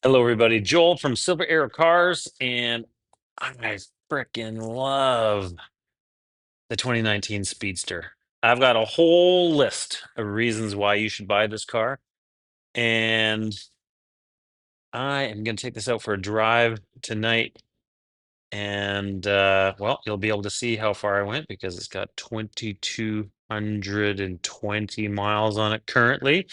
Hello, everybody. Joel from Silver Arrow Cars, and I freaking love the 2019 Speedster. I've got a whole list of reasons why you should buy this car, and I am going to take this out for a drive tonight. And well, you'll be able to see how far I went because it's got 2,220 miles on it currently.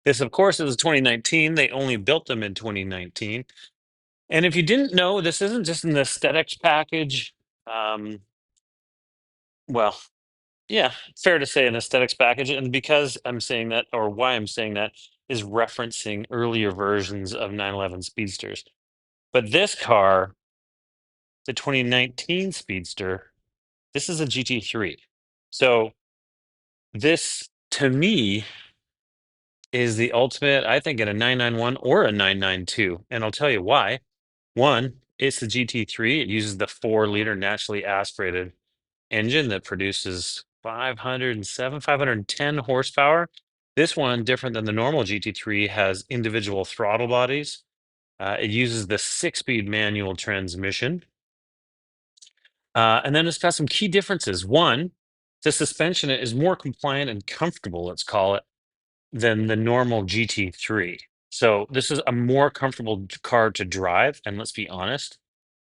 This, of course, is 2019. They only built them in 2019. And if you didn't know, this isn't just an aesthetics package. Um, well, yeah, fair to say an aesthetics package. And because I'm saying that, or why I'm saying that, is referencing earlier versions of 911 Speedsters. But this car, the 2019 Speedster, this is a GT3. So this, to me, is the ultimate, I think, in a 991 or a 992. And I'll tell you why. One, it's the GT3. It uses the 4-liter naturally aspirated engine that produces 507, 510 horsepower. This one, different than the normal GT3, has individual throttle bodies. It uses the 6-speed manual transmission. And then it's got some key differences. One, the suspension is more compliant and comfortable, let's call it, than the normal GT3. So this is a more comfortable car to drive. And let's be honest,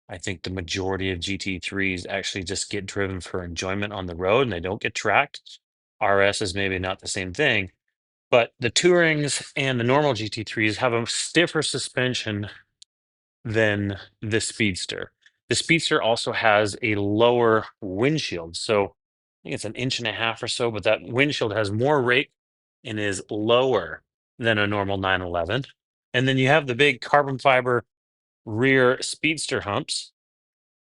I think the majority of GT3s actually just get driven for enjoyment on the road and they don't get tracked. RS is maybe not the same thing, but the Tourings and the normal GT3s have a stiffer suspension than the Speedster. The Speedster also has a lower windshield. So I think it's an inch and a half or so, but that windshield has more rake and is lower than a normal 911. And then you have the big carbon fiber rear Speedster humps.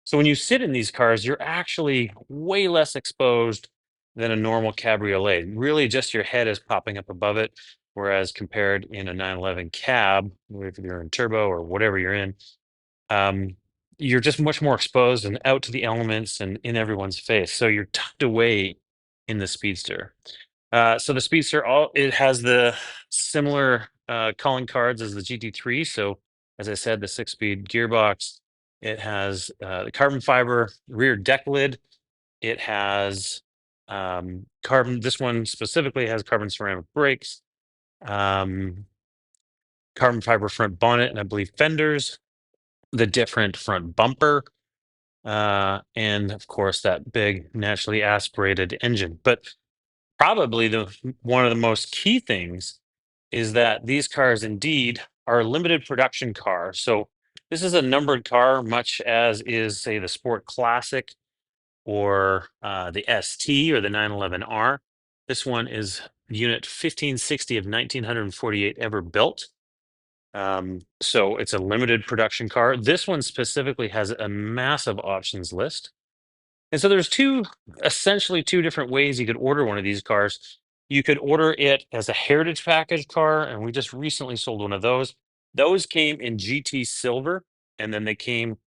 So when you sit in these cars, you're actually way less exposed than a normal cabriolet. Really, just your head is popping up above it. Whereas compared in a 911 cab, if you're in turbo or whatever you're in, um, you're just much more exposed and out to the elements and in everyone's face. So you're tucked away in the Speedster. So the Speedster, all it has the similar calling cards as the GT3. So as I said, the 6-speed gearbox. It has the carbon fiber rear deck lid. It has carbon. This one specifically has carbon ceramic brakes, um, carbon fiber front bonnet, and I believe fenders. The different front bumper, and of course that big naturally aspirated engine. But probably the one of the most key things is that these cars indeed are limited production cars. So this is a numbered car, much as is, say, the Sport Classic or the ST or the 911R. This one is unit 1560 of 1948 ever built. So it's a limited production car. This one specifically has a massive options list. And so there's essentially two different ways you could order one of these cars. You could order it as a heritage package car, and we just recently sold one of those. Those came in GT silver, and then they came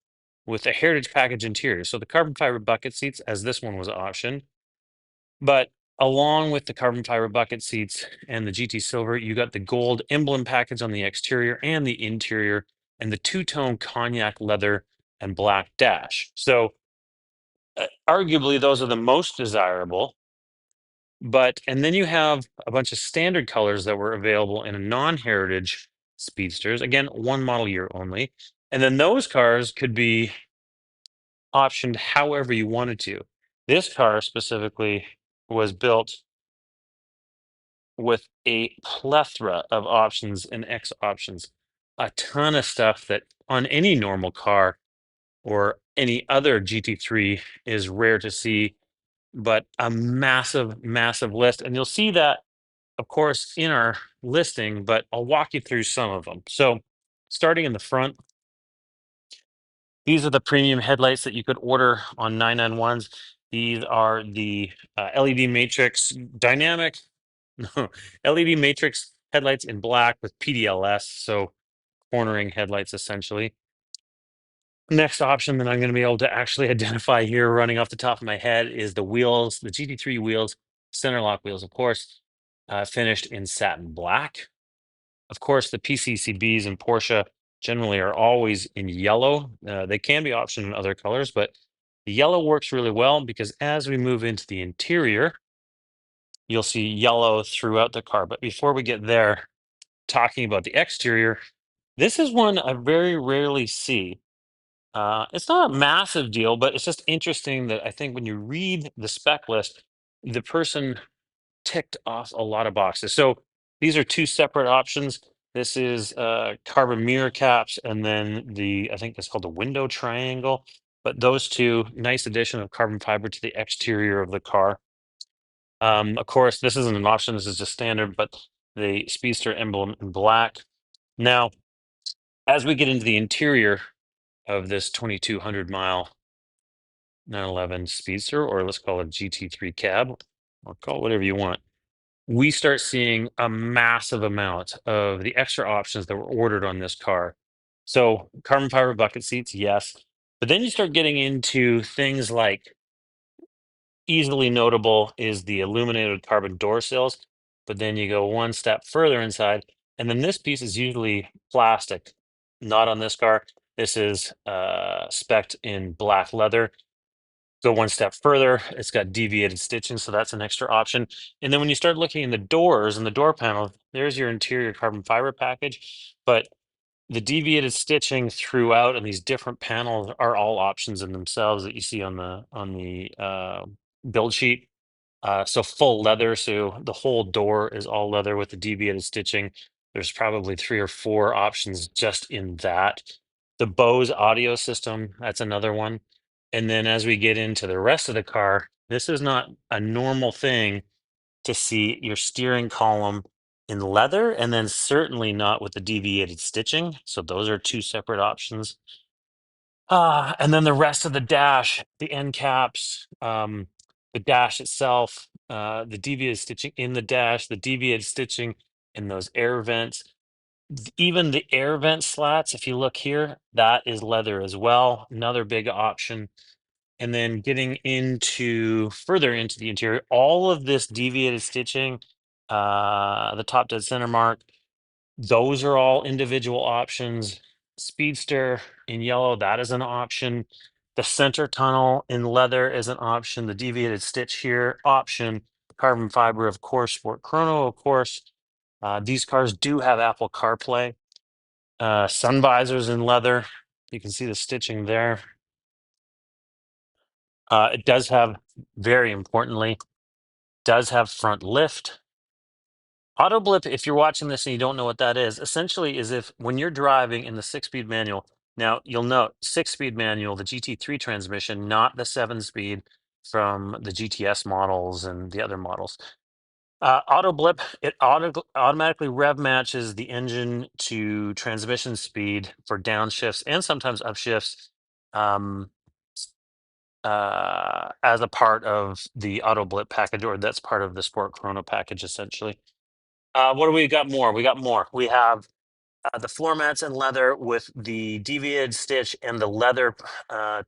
with a heritage package interior. So the carbon fiber bucket seats, as this one was optioned, but along with the carbon fiber bucket seats and the GT silver, you got the gold emblem package on the exterior and the interior, and the two-tone cognac leather and black dash. So arguably those are the most desirable. But and then you have a bunch of standard colors that were available in a non-heritage speedsters. Again, one model year only. And then those cars could be optioned however you wanted to. This car specifically was built with a plethora of options and X options, a ton of stuff that on any normal car or any other GT3 is rare to see, but a massive, massive list. And you'll see that, of course, in our listing, but I'll walk you through some of them. So, starting in the front, these are the premium headlights that you could order on 991s. These are the LED matrix dynamic, no, LED matrix headlights in black with PDLS, so cornering headlights essentially. Next option that I'm going to be able to actually identify here running off the top of my head is the wheels, the GT3 wheels, center lock wheels, of course, finished in satin black. Of course, the PCCBs in Porsche generally are always in yellow. They can be optioned in other colors, but the yellow works really well because as we move into the interior, you'll see yellow throughout the car. But before we get there, talking about the exterior, this is one I very rarely see. It's not a massive deal, but it's just interesting that I think when you read the spec list, the person ticked off a lot of boxes. So these are two separate options. This is carbon mirror caps, and then I think it's called the window triangle. But those two, nice addition of carbon fiber to the exterior of the car. Of course, this isn't an option. This is just standard, but the Speedster emblem in black. Now, as we get into the interior of this 2,200 mile 911 Speedster, or let's call it a GT3 cab, or call it whatever you want, we start seeing a massive amount of the extra options that were ordered on this car. So, carbon fiber bucket seats, yes. But then you start getting into things like easily notable is the illuminated carbon door sills. But then you go one step further inside, and then this piece is usually plastic, not on this car. This is spec'd in black leather. Go one step further, it's got deviated stitching, so that's an extra option. And then when you start looking in the doors and the door panel, there's your interior carbon fiber package. But the deviated stitching throughout and these different panels are all options in themselves that you see on the build sheet. So full leather, so the whole door is all leather with the deviated stitching. There's probably three or four options just in that. The Bose audio system, that's another one. And then as we get into the rest of the car, this is not a normal thing to see your steering column in leather, and then certainly not with the deviated stitching. So those are two separate options. And then the rest of the dash, the end caps, the dash itself, the deviated stitching in the dash, the deviated stitching in those air vents. Even the air vent slats, if you look here, that is leather as well. Another big option. And then getting into further into the interior, all of this deviated stitching, the top dead center mark, those are all individual options. Speedster in yellow, that is an option. The center tunnel in leather is an option. The deviated stitch here, option. Carbon fiber, of course. Sport Chrono, of course. These cars do have Apple CarPlay. Sun visors in leather. You can see the stitching there. It does have, very importantly, does have front lift. Auto blip, if you're watching this and you don't know what that is, essentially is if when you're driving in the 6-speed manual, now you'll note 6-speed manual, the GT3 transmission, not the 7-speed from the GTS models and the other models. Auto blip, it automatically rev matches the engine to transmission speed for downshifts and sometimes upshifts. Um, as a part of the auto blip package, or that's part of the Sport Chrono package, essentially. What do we got more? We got more. We have the floor mats in leather with the deviated stitch and the leather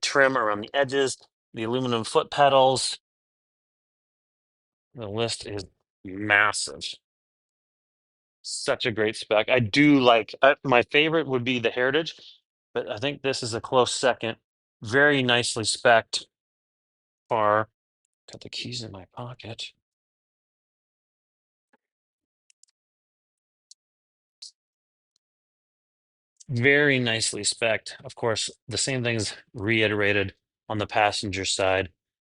trim around the edges, the aluminum foot pedals. The list is massive. Such a great spec. I do like, my favorite would be the Heritage, but I think this is a close second. Very nicely spec'd car. Got the keys in my pocket. Very nicely spec'd. Of course, the same thing's reiterated on the passenger side.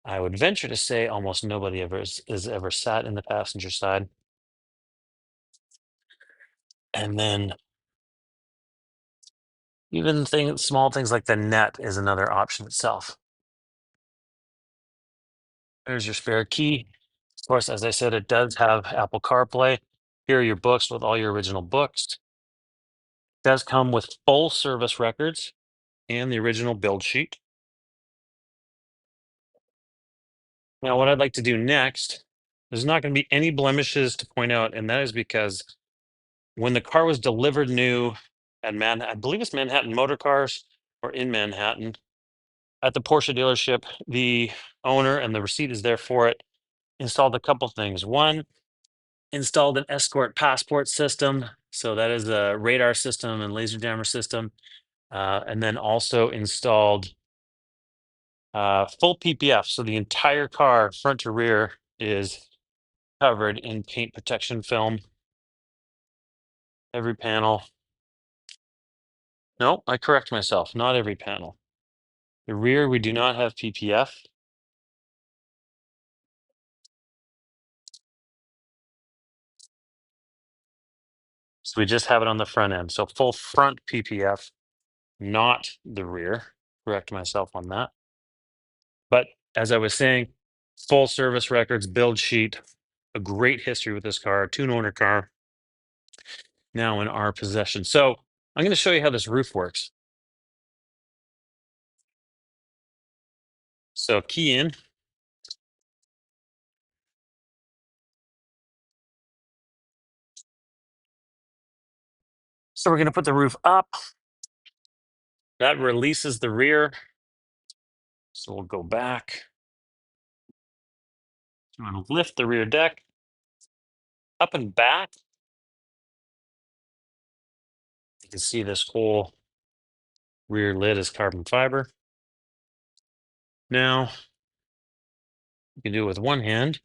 I would venture to say almost nobody ever is ever sat in the passenger side. And then even small things like the net is another option itself. There's your spare key. Of course, as I said, it does have Apple CarPlay. Here are your books with all your original books. Does come with full service records and the original build sheet. Now, what I'd like to do next, there's not going to be any blemishes to point out, and that is because when the car was delivered new at Manhattan, I believe it's Manhattan Motor Cars or in Manhattan at the Porsche dealership, the owner, and the receipt is there for it, installed a couple things. One, Installed an escort passport system. So that is a radar system and laser jammer system. And then also installed full PPF. So the entire car, front to rear, is covered in paint protection film. Every panel. No, I correct myself. Not every panel. The rear, we do not have PPF. So we just have it on the front end. So full front PPF, not the rear. Correct myself on that. But as I was saying, full service records, build sheet, a great history with this car, two owner car, now in our possession. So I'm going to show you how this roof works. So key in. So we're going to put the roof up. That releases the rear. So we'll go back. I'm going to lift the rear deck up and back. You can see this whole rear lid is carbon fiber. Now, you can do it with one hand.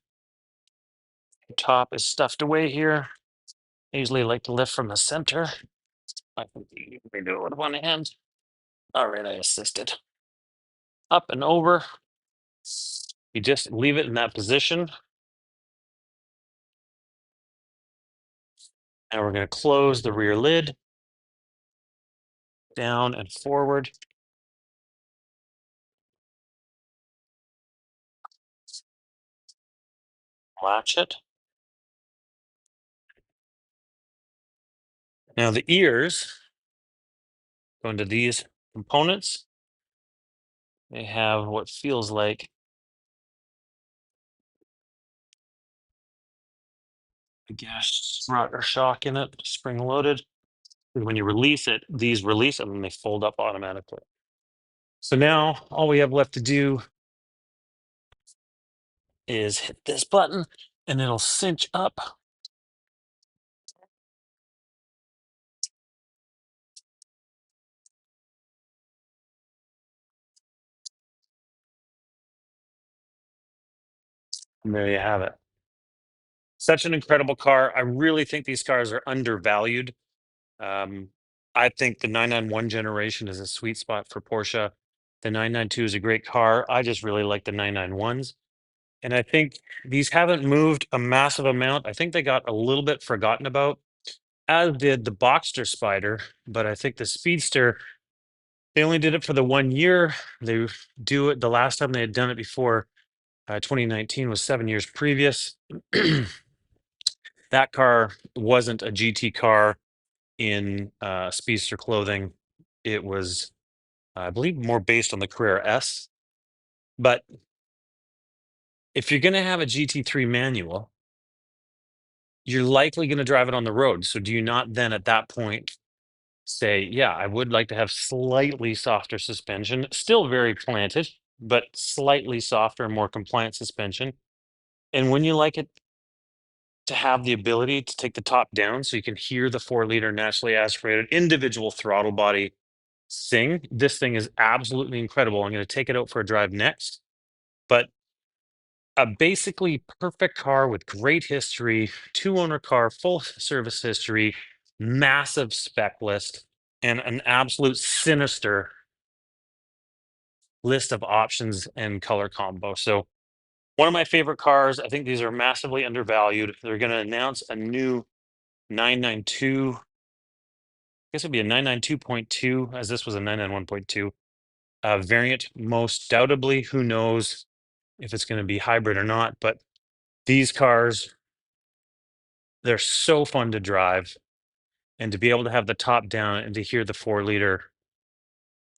The top is stuffed away here. I usually like to lift from the center. I can do it with one hand. All right, I assisted. Up and over. You just leave it in that position. And we're going to close the rear lid. Down and forward. Latch it. Now the ears go into these components. They have what feels like a gas strut or shock in it, spring loaded. And when you release it, these release and then they fold up automatically. So now all we have left to do is hit this button and it'll cinch up. And there you have it. Such an incredible car. I really think these cars are undervalued. Um, I think the 991 generation is a sweet spot for Porsche. The 992 is a great car. I just really like the 991s. And I think these haven't moved a massive amount. I think they got a little bit forgotten about, as did the Boxster Spider. But I think the Speedster, they only did it for the 1 year. They do it the last time they had done it before 2019 was 7 years previous. That car wasn't a GT car in Speedster clothing. It was, I believe, more based on the Carrera S. But if you're going to have a GT3 manual, you're likely going to drive it on the road. So do you not then at that point say, yeah, I would like to have slightly softer suspension, still very planted, but slightly softer and more compliant suspension? And when you like it to have the ability to take the top down so you can hear the 4-liter naturally aspirated individual throttle body sing, this thing is absolutely incredible. I'm going to take it out for a drive next. But a basically perfect car with great history, two owner car, full service history, massive spec list, and an absolute sinister list of options and color combo. So, one of my favorite cars. I think these are massively undervalued. They're going to announce a new 992. I guess it'd be a 992.2, as this was a 991.2 variant. Most doubtably, who knows if it's going to be hybrid or not, but these cars, they're so fun to drive, and to be able to have the top down and to hear the 4-liter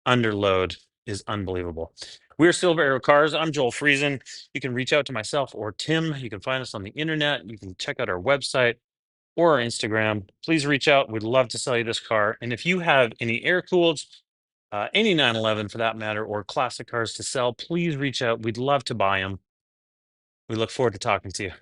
underload is unbelievable. We're Silver Arrow Cars. I'm Joel Friesen. You can reach out to myself or Tim. You can find us on the internet. You can check out our website or our Instagram. Please reach out. We'd love to sell you this car. And if you have any air cooled, any 911 for that matter, or classic cars to sell, please reach out. We'd love to buy them. We look forward to talking to you.